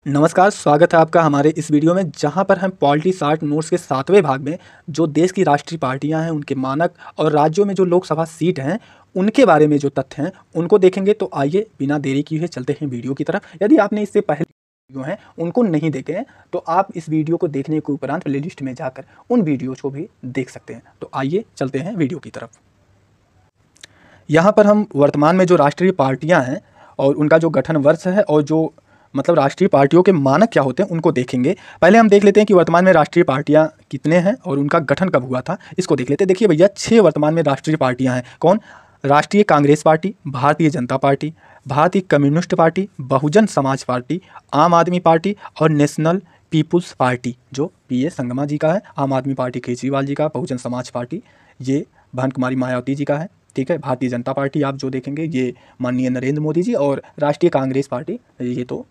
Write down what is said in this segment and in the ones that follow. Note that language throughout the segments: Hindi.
नमस्कार, स्वागत है आपका हमारे इस वीडियो में, जहां पर हम पॉलिटी शार्ट नोट्स के 7वें भाग में जो देश की राष्ट्रीय पार्टियां हैं, उनके मानक और राज्यों में जो लोकसभा सीट हैं, उनके बारे में जो तथ्य हैं उनको देखेंगे। तो आइए बिना देरी किए चलते हैं वीडियो की तरफ। यदि आपने इससे पहले वीडियो हैं उनको नहीं देखे हैं तो आप इस वीडियो को देखने के उपरांत प्ले लिस्ट में जाकर उन वीडियोज़ को भी देख सकते हैं। तो आइए चलते हैं वीडियो की तरफ। यहाँ पर हम वर्तमान में जो राष्ट्रीय पार्टियाँ हैं और उनका जो गठन वर्ष है और जो मतलब राष्ट्रीय पार्टियों के मानक क्या होते हैं उनको देखेंगे। पहले हम देख लेते हैं कि वर्तमान में राष्ट्रीय पार्टियां कितने हैं और उनका गठन कब हुआ था, इसको देख लेते हैं। देखिए भैया, 6 वर्तमान में राष्ट्रीय पार्टियां हैं। कौन? राष्ट्रीय कांग्रेस पार्टी, भारतीय जनता पार्टी, भारतीय communist party, Bahujan Samaj party, आम आदमी पार्टी और नेशनल पीपुल्स पार्टी, जो पीए संगमा जी का है। आम आदमी पार्टी केजरीवाल जी का, बहुजन समाज पार्टी ये भानु कुमारी मायावती जी का है। ठीक है। भारतीय जनता पार्टी आप जो देखेंगे ये माननीय नरेंद्र मोदी जी, और राष्ट्रीय कांग्रेस पार्टी ये तो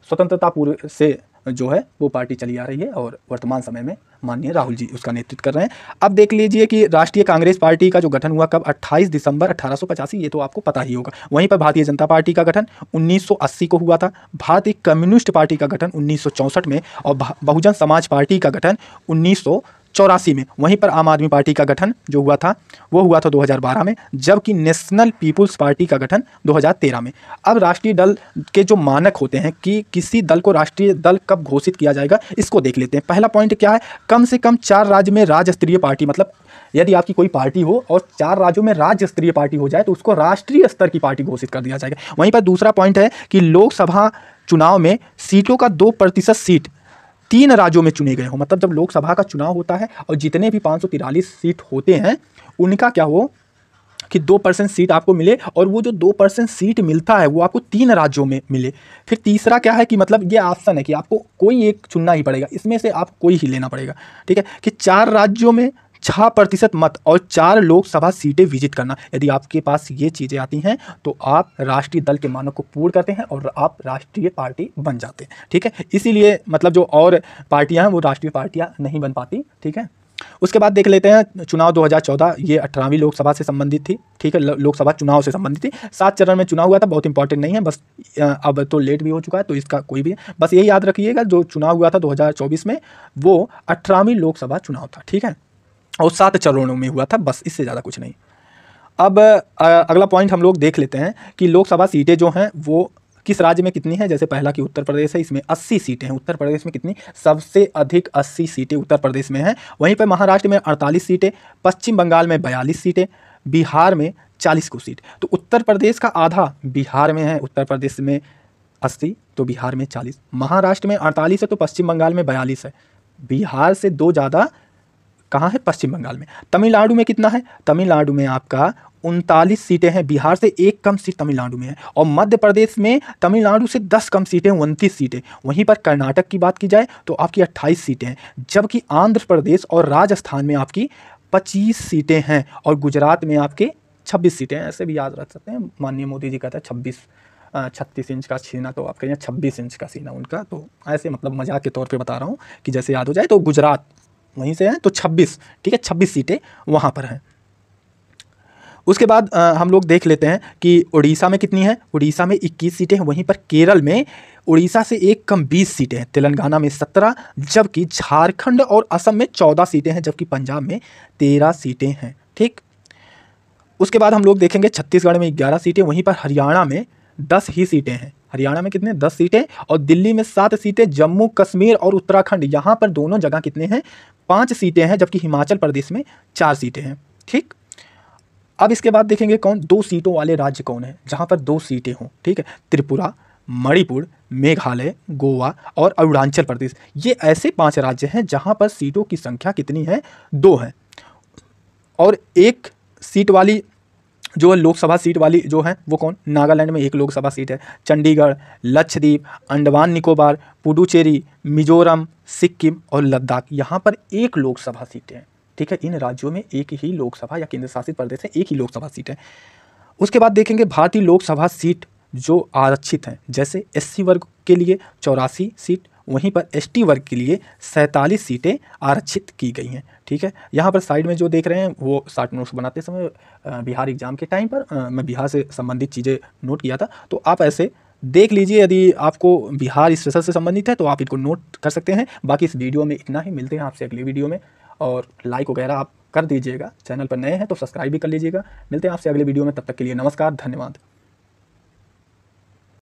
स्वतंत्रता पूर्व से जो है वो पार्टी चली आ रही है और वर्तमान समय में माननीय राहुल जी उसका नेतृत्व कर रहे हैं। अब देख लीजिए कि राष्ट्रीय कांग्रेस पार्टी का जो गठन हुआ कब? 28 दिसंबर 1885, ये तो आपको पता ही होगा। वहीं पर भारतीय जनता पार्टी का गठन 1980 को हुआ था। भारतीय कम्युनिस्ट पार्टी का गठन 1964 में और बहुजन समाज पार्टी का गठन 1984 में। वहीं पर आम आदमी पार्टी का गठन जो हुआ था वो हुआ था 2012 में, जबकि नेशनल पीपुल्स पार्टी का गठन 2013 में। अब राष्ट्रीय दल के जो मानक होते हैं कि किसी दल को राष्ट्रीय दल कब घोषित किया जाएगा, इसको देख लेते हैं। पहला पॉइंट क्या है? कम से कम 4 राज्य में राज्य स्तरीय पार्टी, मतलब यदि आपकी कोई पार्टी हो और 4 राज्यों में राज्य स्तरीय पार्टी हो जाए तो उसको राष्ट्रीय स्तर की पार्टी घोषित कर दिया जाएगा। वहीं पर दूसरा पॉइंट है कि लोकसभा चुनाव में सीटों का 2% सीट 3 राज्यों में चुने गए हो। मतलब जब लोकसभा का चुनाव होता है और जितने भी 543 सीट होते हैं उनका क्या हो कि 2% सीट आपको मिले, और वो जो 2% सीट मिलता है वो आपको 3 राज्यों में मिले। फिर तीसरा क्या है कि मतलब ये ऑप्शन है कि आपको कोई एक चुनना ही पड़ेगा, इसमें से आप कोई ही लेना पड़ेगा। ठीक है, कि 4 राज्यों में 6% मत और 4 लोकसभा सीटें विजिट करना। यदि आपके पास ये चीज़ें आती हैं तो आप राष्ट्रीय दल के मानक को पूर्ण करते हैं और आप राष्ट्रीय पार्टी बन जाते हैं। ठीक है, इसीलिए मतलब जो और पार्टियां हैं वो राष्ट्रीय पार्टियां नहीं बन पाती। ठीक है, उसके बाद देख लेते हैं चुनाव 2014, ये 18वीं लोकसभा से संबंधित थी। ठीक है, लोकसभा चुनाव से संबंधित थी। 7 चरण में चुनाव हुआ था, बहुत इंपॉर्टेंट नहीं है, बस अब तो लेट भी हो चुका है तो इसका कोई भी, बस यही याद रखिएगा जो चुनाव हुआ था 2024 में वो 18वीं लोकसभा चुनाव था। ठीक है, और 7 चरणों में हुआ था, बस इससे ज़्यादा कुछ नहीं। अब अगला पॉइंट हम लोग देख लेते हैं कि लोकसभा सीटें जो हैं वो किस राज्य में कितनी है। जैसे पहला कि उत्तर प्रदेश है, इसमें 80 सीटें हैं। उत्तर प्रदेश में कितनी? सबसे अधिक 80 सीटें उत्तर प्रदेश में हैं। वहीं पर महाराष्ट्र में 48 सीटें, पश्चिम बंगाल में 42 सीटें, बिहार में 40 को सीट। तो उत्तर प्रदेश का आधा बिहार में है, उत्तर प्रदेश में 80 तो बिहार में 40, महाराष्ट्र में 48 है तो पश्चिम बंगाल में 42 है। बिहार से 2 ज़्यादा कहाँ है? पश्चिम बंगाल में। तमिलनाडु में कितना है? तमिलनाडु में आपका 39 सीटें हैं, बिहार से 1 कम सीट तमिलनाडु में है। और मध्य प्रदेश में तमिलनाडु से 10 कम सीटें, 29 सीटें। वहीं पर कर्नाटक की बात की जाए तो आपकी 28 सीटें हैं, जबकि आंध्र प्रदेश और राजस्थान में आपकी 25 सीटें हैं और गुजरात में आपके 26 सीटें हैं। ऐसे भी याद रख सकते हैं, माननीय मोदी जी कहते हैं 36 इंच का सीना, तो आपके यहाँ 26 इंच का सीना उनका, तो ऐसे मतलब मजाक के तौर पे बता रहा हूँ कि जैसे याद हो जाए। तो गुजरात वहीं से हैं तो 26, ठीक है, 26 सीटें वहाँ पर हैं। उसके बाद हम लोग देख लेते हैं कि उड़ीसा में कितनी है। उड़ीसा में 21 सीटें हैं। वहीं पर केरल में उड़ीसा से 1 कम 20 सीटें हैं। तेलंगाना में 17, जबकि झारखंड और असम में 14 सीटें हैं, जबकि पंजाब में 13 सीटें हैं। ठीक, उसके बाद हम लोग देखेंगे छत्तीसगढ़ में 11 सीटें। वहीं पर हरियाणा में 10 ही सीटें हैं। हरियाणा में कितने? 10 सीटें। और दिल्ली में 7 सीटें। जम्मू कश्मीर और उत्तराखंड यहाँ पर दोनों जगह कितने हैं? 5 सीटें हैं, जबकि हिमाचल प्रदेश में 4 सीटें हैं। ठीक, अब इसके बाद देखेंगे कौन 2 सीटों वाले राज्य कौन है जहाँ पर 2 सीटें हों। ठीक है, त्रिपुरा, मणिपुर, मेघालय, गोवा और अरुणाचल प्रदेश, ये ऐसे 5 राज्य हैं जहाँ पर सीटों की संख्या कितनी है? 2 है। और 1 सीट वाली जो लोकसभा सीट वाली जो है वो कौन? नागालैंड में 1 लोकसभा सीट है। चंडीगढ़, लक्षद्वीप, अंडमान निकोबार, पुडुचेरी, मिजोरम, सिक्किम और लद्दाख, यहाँ पर 1 लोकसभा सीट है। ठीक है, इन राज्यों में 1 ही लोकसभा या केंद्र शासित प्रदेश है 1 ही लोकसभा सीट है। उसके बाद देखेंगे भारतीय लोकसभा सीट जो आरक्षित हैं, जैसे एससी वर्ग के लिए 84 सीट, वहीं पर एसटी वर्ग के लिए 47 सीटें आरक्षित की गई हैं। ठीक है, यहाँ पर साइड में जो देख रहे हैं वो शार्ट नोट्स बनाते समय बिहार एग्जाम के टाइम पर मैं बिहार से संबंधित चीज़ें नोट किया था, तो आप ऐसे देख लीजिए, यदि आपको बिहार स्पेशल से संबंधित है तो आप इनको नोट कर सकते हैं। बाकी इस वीडियो में इतना ही, मिलते हैं आपसे अगली वीडियो में, और लाइक वगैरह आप कर दीजिएगा। चैनल पर नए हैं तो सब्सक्राइब भी कर लीजिएगा। मिलते हैं आपसे अगले वीडियो में, तब तक के लिए नमस्कार, धन्यवाद।